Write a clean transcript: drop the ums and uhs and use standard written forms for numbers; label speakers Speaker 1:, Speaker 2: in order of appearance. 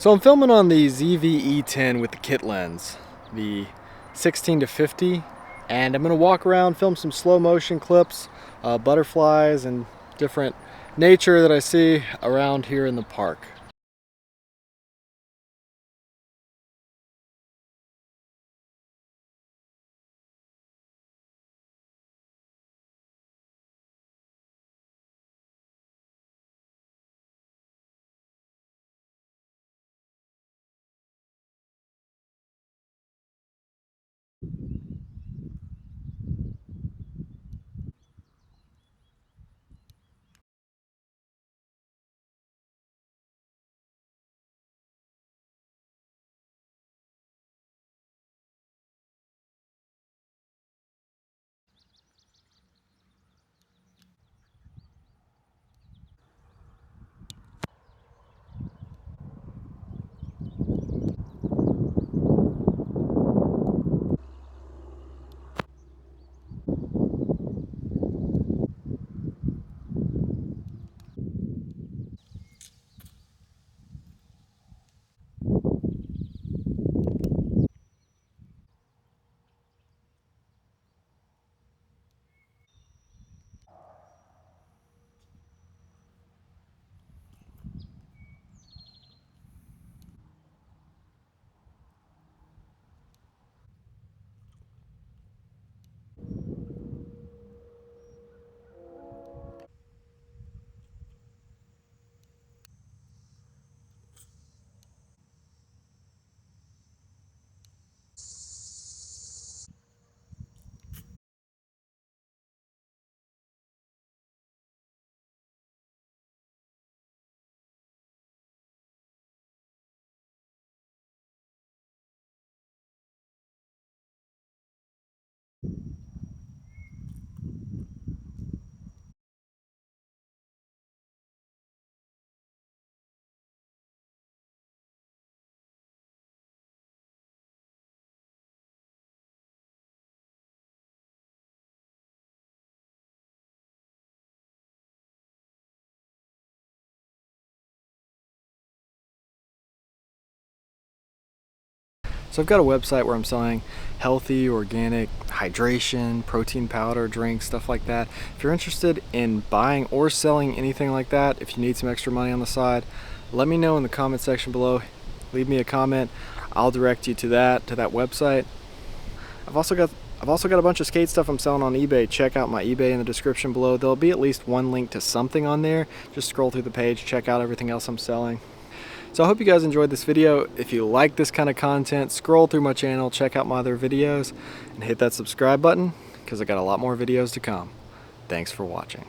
Speaker 1: So I'm filming on the ZV-E10 with the kit lens, the 16-50, and I'm going to walk around, film some slow motion clips, butterflies and different nature that I see around here in the park. So I've got a website where I'm selling healthy, organic hydration, protein powder, drinks, stuff like that. If you're interested in buying or selling anything like that, if you need some extra money on the side, let me know in the comment section below. Leave me a comment. I'll direct you to that website. I've also got a bunch of skate stuff I'm selling on eBay. Check out my eBay in the description below. There'll be at least one link to something on there. Just scroll through the page, check out everything else I'm selling. So I hope you guys enjoyed this video. If you like this kind of content, scroll through my channel, check out my other videos, and hit that subscribe button because I got a lot more videos to come. Thanks for watching.